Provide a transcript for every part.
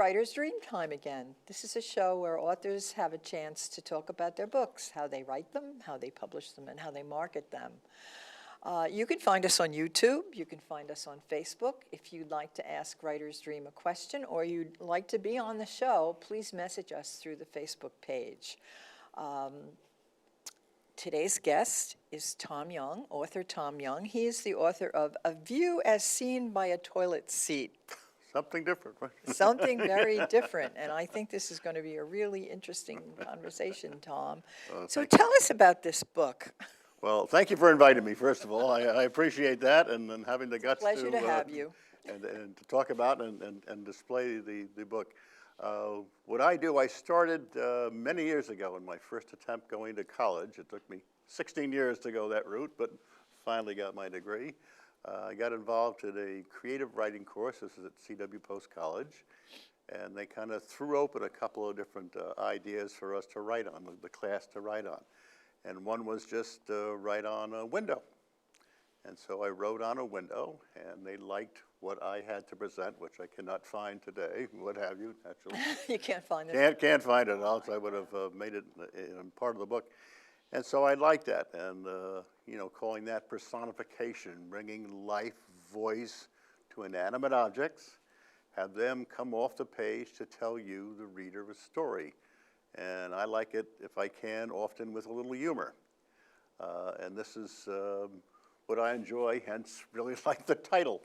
Writer's Dream Time again. This is a show where authors have a chance to talk about their books, how they write them, how they publish them, and how they market them. You can find us on YouTube. You can find us on Facebook. If you'd like to ask Writer's Dream a question or you'd like to be on the show, please message us through the Facebook page. Today's guest is Tom Young, author Tom Young. He is the author of A View as Seen by a Toilet Seat. Something different, right? Something very different, and I think this is going to be a really interesting conversation, Tom. So tell us about this book. Well, thank you for inviting me, first of all. I appreciate that, and having the guts Pleasure to have you. And to talk about and display the book. What I do, I started many years ago in my first attempt going to college. It took me 16 years to go that route, but finally got my degree. I got involved in a creative writing course. This is at C.W. Post College. And they kind of threw open a couple of different ideas for us to write on, the class to write on. And one was just write on a window. And so I wrote on a window, and they liked what I had to present, which I cannot find today, what have you, naturally. You can't find it. Can't find it, else I would have made it part of the book. And so I liked that, and calling that personification, bringing life, voice to inanimate objects, have them come off the page to tell you, the reader, a story. And I like it, if I can, often with a little humor. And this is what I enjoy, hence really like the title.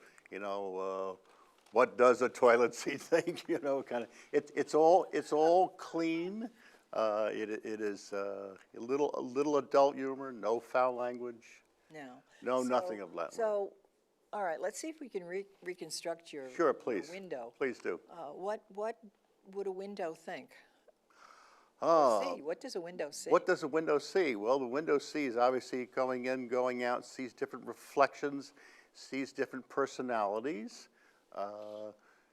What does a toilet seat think? Kind of. It's all clean. It is a little adult humor, no foul language. No, nothing of that. So, all right, let's see if we can reconstruct your Sure, please. your window. Please do. What would a window think? Oh. What does a window see? What does a window see? Well, the window sees obviously going in, going out, sees different reflections, sees different personalities,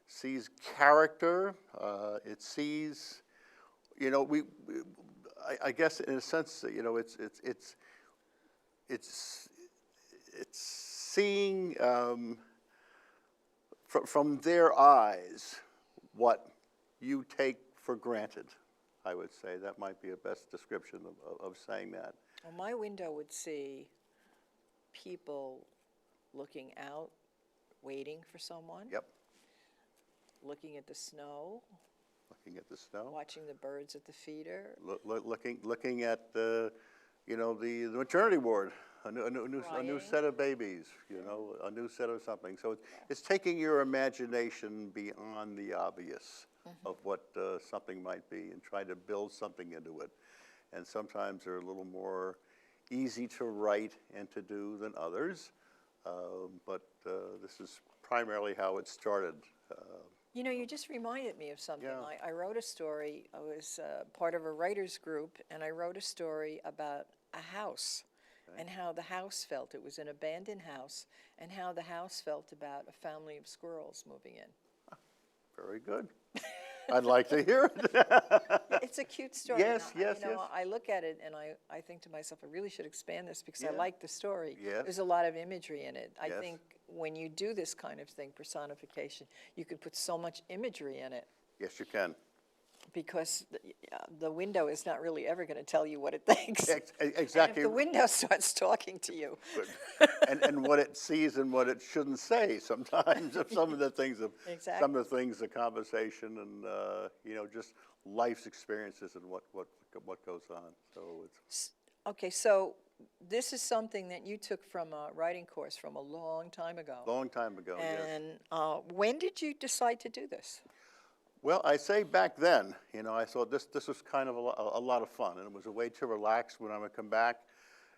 sees character. It sees, I guess in a sense, it's seeing from their eyes what you take for granted. I would say that might be a best description of saying that. Well, my window would see people looking out, waiting for someone. Yep. Looking at the snow. Looking at the snow. Watching the birds at the feeder. Looking at the maternity ward. A new set of babies. A new set of something. So it's taking your imagination beyond the obvious. Of what something might be and try to build something into it. And sometimes they're a little more easy to write and to do than others. But this is primarily how it started. You just reminded me of something. Yeah. I wrote a story. I was part of a writer's group, and I wrote a story about a house and how the house felt. It was an abandoned house, and how the house felt about a family of squirrels moving in. Very good. I'd like to hear it. It's a cute story. Yes, yes. yes. I look at it and I think to myself, I really should expand this because I Yeah. like the story. Yes. There's a lot of imagery in it. I Yes. think when you do this kind of thing, personification, you could put so much imagery in it Yes, you can. because the window is not really ever going to tell you what it thinks. Exactly. And if the window starts talking to you. and what it sees and what it shouldn't say sometimes. Some of the things, Exactly. some of the things, the conversation, and just life's experiences and what goes on. So it's Okay, so this is something that you took from a writing course from a long time ago. long time ago. Yes. And when did you decide to do this? Well, I say back then, I thought this was kind of a lot of fun, and it was a way to relax when I would come back,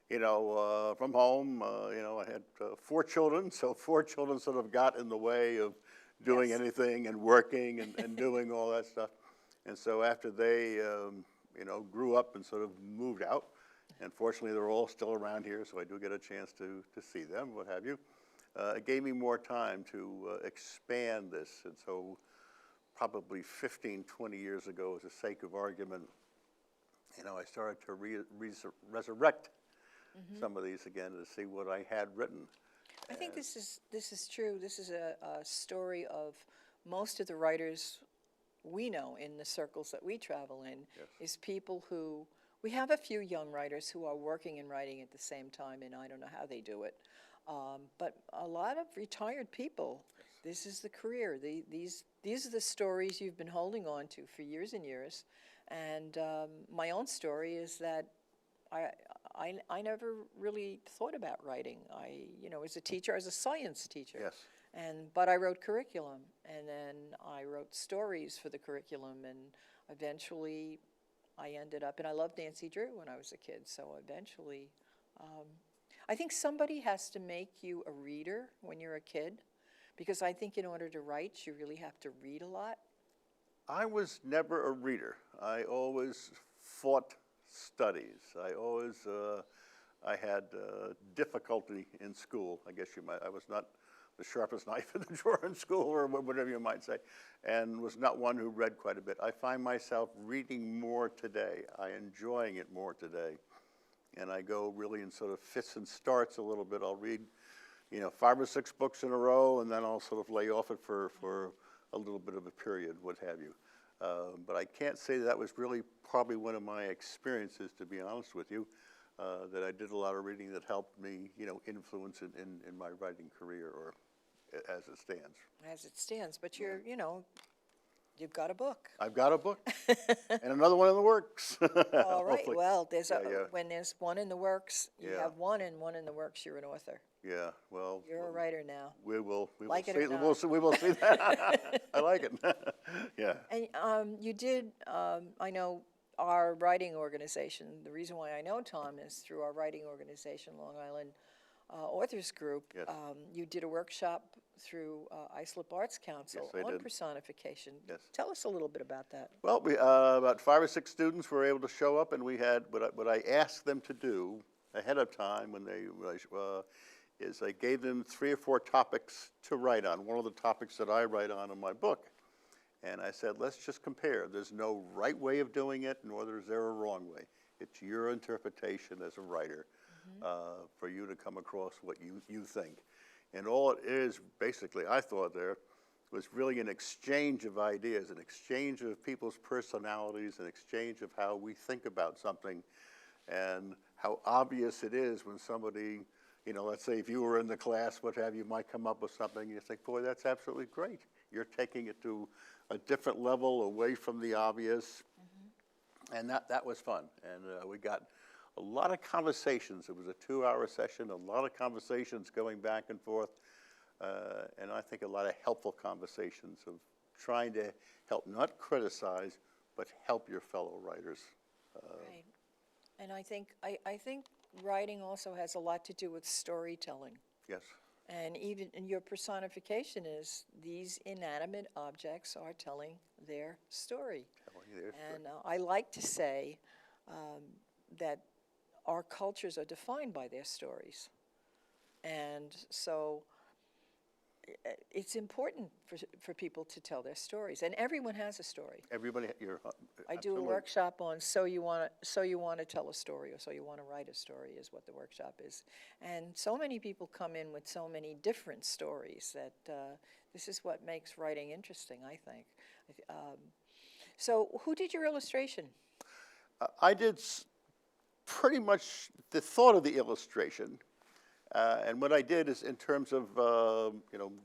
from home. I had 4 children, so 4 children sort of got in the way of doing Yes. anything and working and doing all that stuff. And so after they, grew up and sort of moved out, and fortunately they're all still around here, so I do get a chance to see them, what have you. It gave me more time to expand this, and so probably 15, 20 years ago, as a sake of argument, I started to resurrect some of these again to see what I had written. I think this is true. This is a story of most of the writers we know in the circles that we travel in Yes. is people who, we have a few young writers who are working and writing at the same time, and I don't know how they do it. But a lot of retired people, this is the career. These are the stories you've been holding on to for years and years. And my own story is that I never really thought about writing. As a teacher, I was a science teacher. Yes. But I wrote curriculum, and then I wrote stories for the curriculum, and eventually I ended up, and I loved Nancy Drew when I was a kid, so eventually, I think somebody has to make you a reader when you're a kid, because I think in order to write, you really have to read a lot. I was never a reader. I always fought studies. I had difficulty in school, I guess you might. I was not the sharpest knife in the drawer in school, or whatever you might say, and was not one who read quite a bit. I find myself reading more today. I'm enjoying it more today. And I go really in sort of fits and starts a little bit. I'll read, 5 or 6 books in a row, and then I'll sort of lay off it for a little bit of a period, what have you. But I can't say that was really probably one of my experiences, to be honest with you, that I did a lot of reading that helped me, influence in my writing career, or as it stands. As it stands, but you've got a book. I've got a book, and another one in the works. All right, Hopefully. well, Yeah. when there's one in the works, you Yeah. have one and one in the works, you're an author. Yeah, well. You're a writer now. We will Like it see, or not. we will see that. I like it. Yeah. And you did, I know our writing organization, the reason why I know Tom is through our writing organization, Long Island Authors Group. Yes. You did a workshop through Islip Arts Council Yes, I on did. personification. Yes. Tell us a little bit about that. Well, we, about 5 or 6 students were able to show up, and we had, what I asked them to do ahead of time is I gave them 3 or 4 topics to write on, one of the topics that I write on in my book. And I said, let's just compare. There's no right way of doing it, nor is there a wrong way. It's your interpretation as a writer, for you to come across what you think. And all it is, basically, I thought there, was really an exchange of ideas, an exchange of people's personalities, an exchange of how we think about something, and how obvious it is when somebody, let's say if you were in the class, what have you, might come up with something, and you think, boy, that's absolutely great. You're taking it to a different level, away from the obvious, and that was fun. And we got a lot of conversations. It was a 2-hour session, a lot of conversations going back and forth, and I think a lot of helpful conversations of trying to help, not criticize, but help your fellow writers. Right. And I think writing also has a lot to do with storytelling. Yes. And even in your personification is these inanimate objects are telling their story. Telling their story. And I like to say that our cultures are defined by their stories. And so it's important for people to tell their stories. And everyone has a story. Everybody, I do a workshop on so you want to tell a story, or so you want to write a story is what the workshop is. And so many people come in with so many different stories that this is what makes writing interesting, I think. So who did your illustration? I did pretty much the thought of the illustration. And what I did is, in terms of,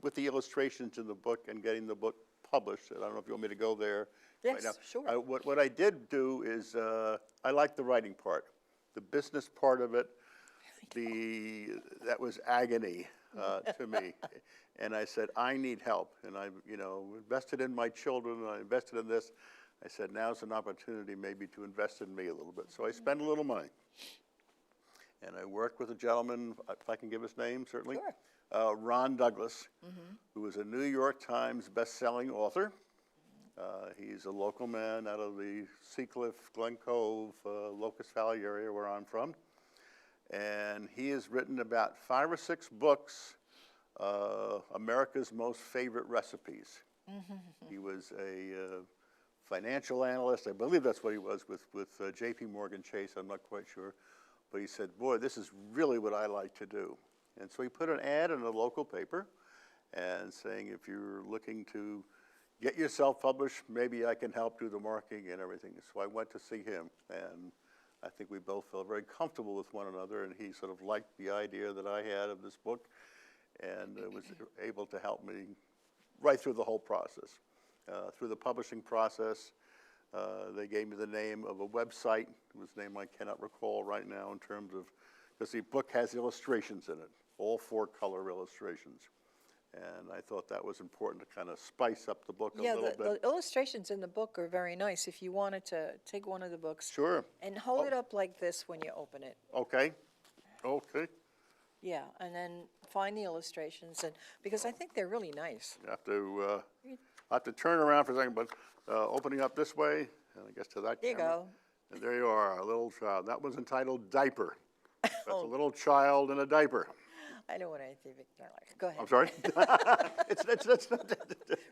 with the illustrations in the book and getting the book published, and I don't know if you want me to go there right now. Yes, sure. What I did do is, I like the writing part. The business part of it, that was agony to me. And I said, I need help. And I, invested in my children, and I invested in this. I said, now's an opportunity maybe to invest in me a little bit. So I spent a little money. And I worked with a gentleman, if I can give his name, certainly. Sure. Ron Douglas, who is a New York Times best-selling author. He's a local man out of the Seacliff, Glen Cove, Locust Valley area where I'm from. And he has written about 5 or 6 books, America's Most Favorite Recipes. He was a financial analyst. I believe that's what he was with J.P. Morgan Chase. I'm not quite sure. But he said, boy, this is really what I like to do. And so he put an ad in a local paper and saying, if you're looking to, get yourself published, maybe I can help do the marketing and everything. So I went to see him, and I think we both felt very comfortable with one another, and he sort of liked the idea that I had of this book, and was able to help me right through the whole process. Through the publishing process, they gave me the name of a website, whose name I cannot recall right now in terms of, because the book has illustrations in it, all 4 color illustrations. And I thought that was important to kind of spice up the book a little bit. The illustrations in the book are very nice. If you wanted to take one of the books Sure. and hold it up like this when you open it. Okay. Okay. Yeah, and then find the illustrations, and because I think they're really nice. You have to turn around for a second, but opening up this way, and I guess to that There you camera. go. And there you are, a little child. That one's entitled Diaper. That's Oh. a little child in a diaper. I don't want anything like. Go ahead. I'm sorry? it's not,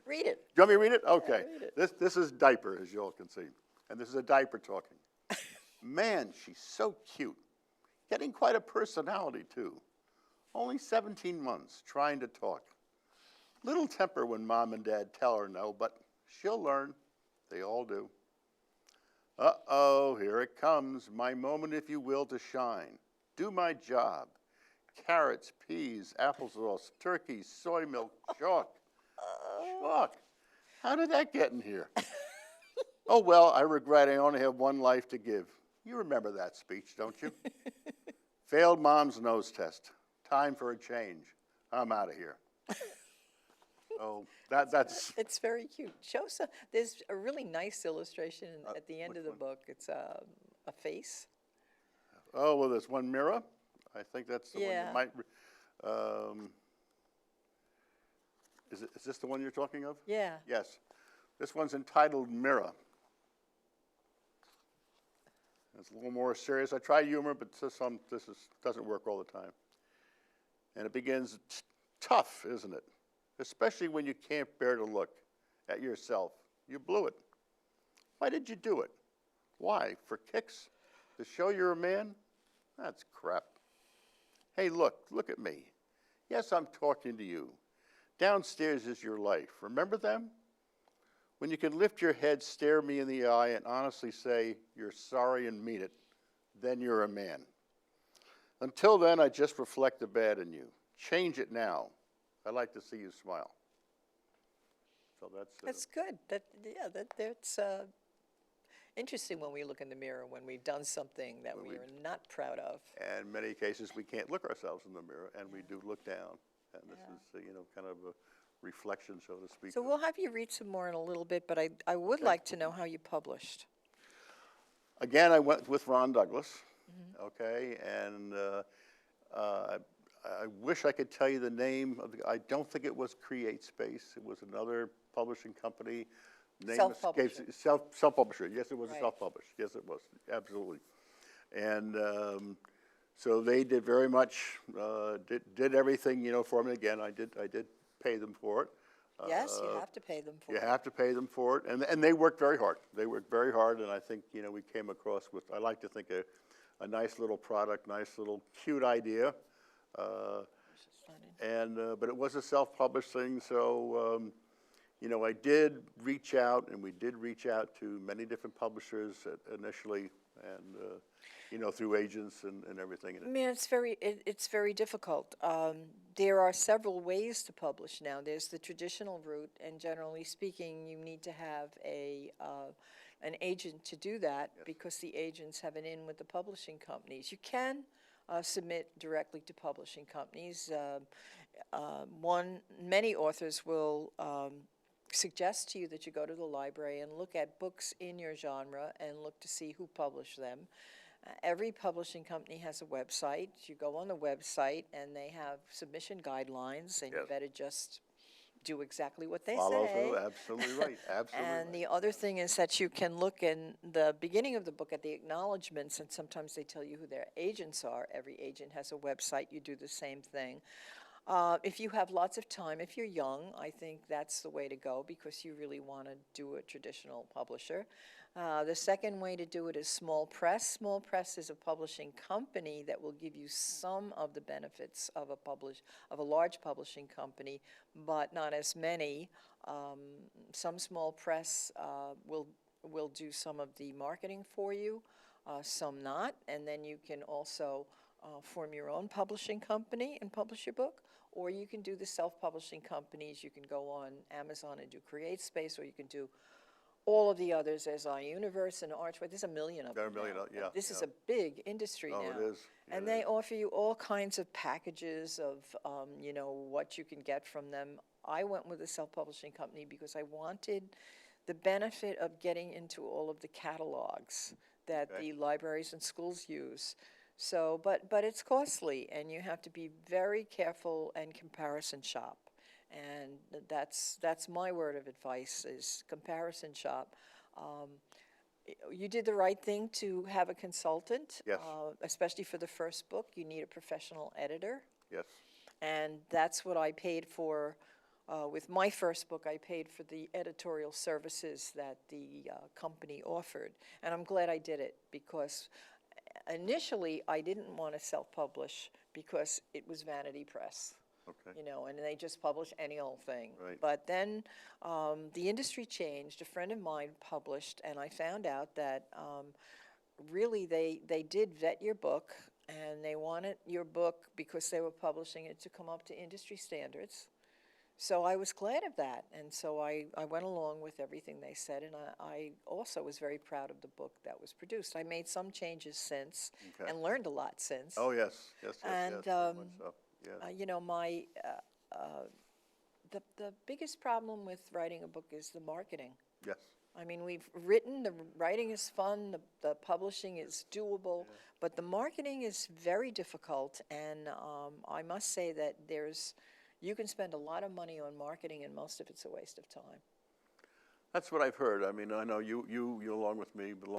Read it. you want me to read it? Okay. read it. This is Diaper, as you all can see. And this is a diaper talking. Man, she's so cute. Getting quite a personality, too. Only 17 months, trying to talk. Little temper when mom and dad tell her no, but she'll learn. They all do. Uh-oh, here it comes. My moment, if you will, to shine. Do my job. Carrots, peas, applesauce, turkey, soy milk, chalk. Chalk. How did that get in here? Oh, well, I regret I only have one life to give. You remember that speech, don't you? Failed mom's nose test. Time for a change. I'm out of here. Oh, that's, It's very cute. Show some. There's a really nice illustration at the end which of the one? book. It's a face. oh, well, there's one mirror. I think that's the one Yeah. you might, is this the one you're talking of? Yeah. Yes. This one's entitled Mirror. It's a little more serious. I try humor, but doesn't work all the time. And it begins, tough, isn't it? Especially when you can't bear to look at yourself. You blew it. Why did you do it? Why? For kicks? To show you're a man? That's crap. Hey, look at me. Yes, I'm talking to you. Downstairs is your life. Remember them? When you can lift your head, stare me in the eye, and honestly say you're sorry and mean it, then you're a man. Until then, I just reflect the bad in you. Change it now. I'd like to see you smile. So That's good. That's interesting when we look in the mirror when we've done something that we are not proud of. and in many cases, we can't look ourselves in the mirror, and we do look down. And this is, kind of a reflection, so to speak. So we'll have you read some more in a little bit, but I would like to know how you published. Again, I went with Ron Douglas, okay, and I wish I could tell you the name of I don't think it was Create Space. It was another publishing company. Name escapes- Self-publisher. Self-publisher, yes, it was Right. a self-published. Yes, it was, absolutely. And so they did very much, did everything, for me. Again, I did pay them for it. Yes, you have to pay them for You it. have to pay them for it, and they worked very hard. They worked very hard, and I think, we came across with, I like to think, a nice little product, nice little cute idea. But it was a self-published thing, so, I did reach out, and we did reach out to many different publishers initially, and, through agents and everything. I mean, it's very difficult. There are several ways to publish now. There's the traditional route, and generally speaking, you need to have an agent to do that because the agents have an in with the publishing companies. You can submit directly to publishing companies. Many authors will suggest to you that you go to the library and look at books in your genre and look to see who published them. Every publishing company has a website. You go on the website and they have submission guidelines, and you Yes. better just do exactly what they Follow say. through, absolutely right, absolutely And right. the other thing is that you can look in the beginning of the book at the acknowledgments, and sometimes they tell you who their agents are. Every agent has a website. You do the same thing. If you have lots of time, if you're young, I think that's the way to go because you really want to do a traditional publisher. The second way to do it is small press. Small press is a publishing company that will give you some of the benefits of a large publishing company, but not as many. Some small press will do some of the marketing for you, some not, and then you can also form your own publishing company and publish your book, or you can do the self-publishing companies. You can go on Amazon and do CreateSpace, or you can do all of the others as iUniverse and Archway. There's a million of There are them a million, now. yeah, This is yeah. a big industry Oh, now. it is. And It they is. offer you all kinds of packages of, what you can get from them. I went with a self-publishing company because I wanted the benefit of getting into all of the catalogs that Okay. the libraries and schools use. So, but it's costly, and you have to be very careful and comparison shop. And that's my word of advice is comparison shop. You did the right thing to have a consultant. Yes. Especially for the first book, you need a professional editor. Yes. And that's what I paid for. With my first book, I paid for the editorial services that the company offered. And I'm glad I did it because initially I didn't want to self-publish because it was vanity press. Okay. And they just publish any old thing. Right. But then the industry changed. A friend of mine published, and I found out that really they did vet your book, and they wanted your book, because they were publishing it, to come up to industry standards. So I was glad of that, and so I went along with everything they said, and I also was very proud of the book that was produced. I made some changes since, Okay. and learned a lot since. Oh, yes, yes, yes, And, yes, very much so, yes. The biggest problem with writing a book is the marketing. Yes. I mean, the writing is fun, the publishing is doable, but the marketing is very difficult, and I must say that you can spend a lot of money on marketing, and most of it's a waste of time. That's what I've heard. I mean, I know you along with me,